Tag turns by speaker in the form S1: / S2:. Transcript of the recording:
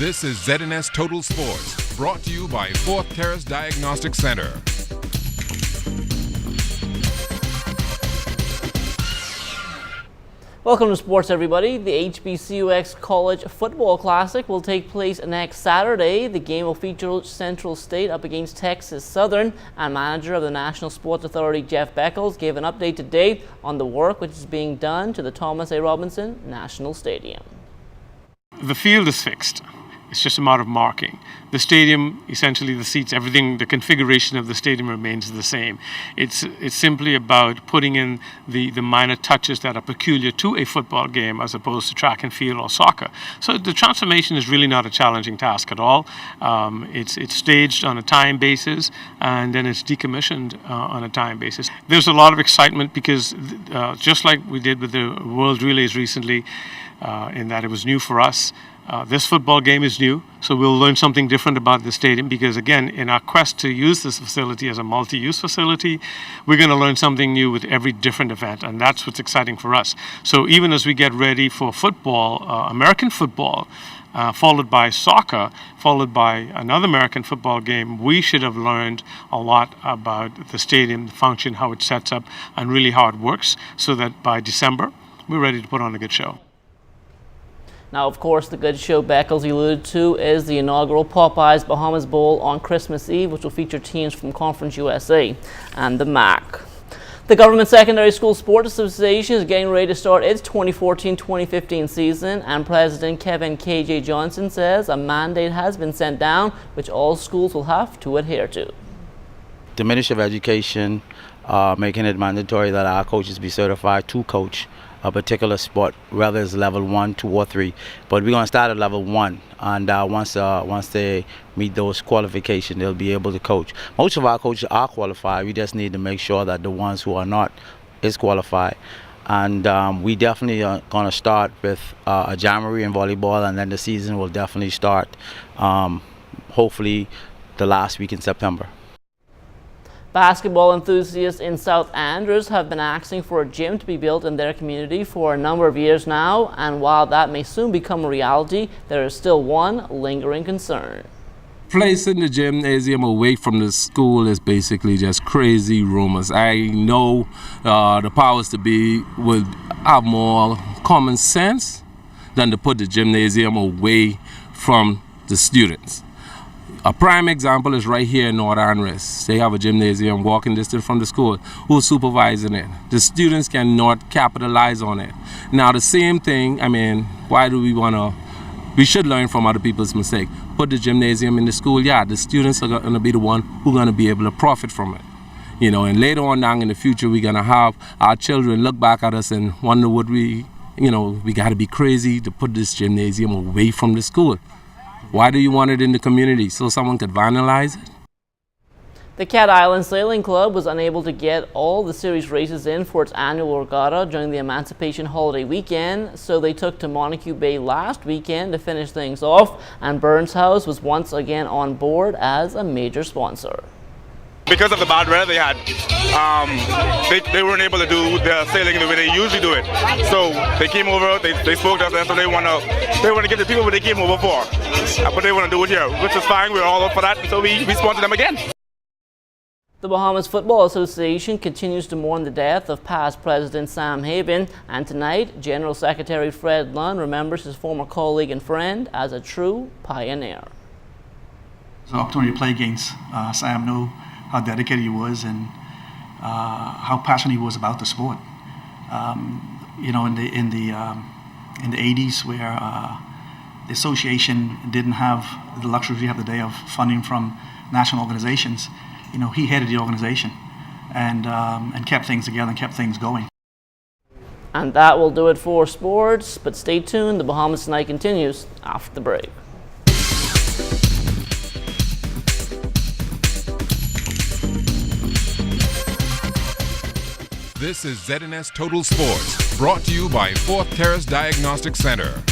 S1: This is ZNS Total Sports, brought to you by Fourth Terrace Diagnostic Center.
S2: Welcome to sports, everybody. The HBCUX College Football Classic will take place next Saturday. The game will feature Central State up against Texas Southern, and manager of the National Sports Authority, Jeff Beckles, gave an update today on the work which is being done to the Thomas A. Robinson National Stadium.
S3: The field is fixed. It's just a matter of marking. The stadium, essentially the seats, everything, the configuration of the stadium remains the same. It's simply about putting in the minor touches that are peculiar to a football game as opposed to track and field or soccer. So the transformation is really not a challenging task at all. It's staged on a time basis and then it's decommissioned on a time basis. There's a lot of excitement because just like we did with the World Relays recently, in that it was new for us, this football game is new, so we'll learn something different about the stadium because, again, in our quest to use this facility as a multi-use facility, we're going to learn something new with every different event, and that's what's exciting for us. So even as we get ready for football, American football, followed by soccer, followed by another American football game, we should have learned a lot about the stadium, the function, how it sets up, and really how it works, so that by December, we're ready to put on a good show.
S2: Now, of course, the good show Beckles alluded to is the inaugural Popeyes Bahamas Bowl on Christmas Eve, which will feature teams from Conference USA and the MAC. The Government Secondary School Sports Association is getting ready to start its 2014-2015 season, and President Kevin K.J. Johnson says a mandate has been sent down, which all schools will have to adhere to.
S4: The Ministry of Education making it mandatory that our coaches be certified to coach a particular sport, whether it's level 1, 2, or 3. But we're going to start at level 1, and once they meet those qualifications, they'll be able to coach. Most of our coaches are qualified. We just need to make sure that the ones who are not is qualified. And we definitely are going to start with a jamboree in volleyball, and then the season will definitely start, hopefully, the last week in September.
S2: Basketball enthusiasts in South Andrews have been asking for a gym to be built in their community for a number of years now, and while that may soon become a reality, there is still one lingering concern.
S5: Placing the gymnasium away from the school is basically just crazy rumors. I know the powers to be would have more common sense than to put the gymnasium away from the students. A prime example is right here in North Andres. They have a gymnasium walking distance from the school. Who's supervising it? The students cannot capitalize on it. Now the same thing, why do we should learn from other people's mistakes. Put the gymnasium in the school, yeah, the students are going to be the one who are going to be able to profit from it. And later on down in the future, we're going to have our children look back at us and wonder what we got to be crazy to put this gymnasium away from the school. Why do you want it in the community? So someone could vandalize it?
S2: The Cat Island Sailing Club was unable to get all the series races in for its annual regatta during the Emancipation holiday weekend, so they took to Montague Bay last weekend to finish things off, and Burns House was once again on board as a major sponsor.
S6: Because of the bad weather they had, they weren't able to do their sailing the way they usually do it. So they came over, they spoke to us, and so they want to get the people what they came over for. But they want to do it here, which is fine. We're all up for that, and so we sponsor them again.
S2: The Bahamas Football Association continues to mourn the death of past President Sam Haben, and tonight, General Secretary Fred Lunn remembers his former colleague and friend as a true pioneer.
S7: It was an opportunity to play against Sam. Know how dedicated he was and how passionate he was about the sport. In the 80s, where the association didn't have the luxury we have today of funding from national organizations, he headed the organization and kept things together and kept things going.
S2: And that will do it for sports, but stay tuned. The Bahamas Tonight continues after the break.
S1: This is ZNS Total Sports, brought to you by Fourth Terrace Diagnostic Center.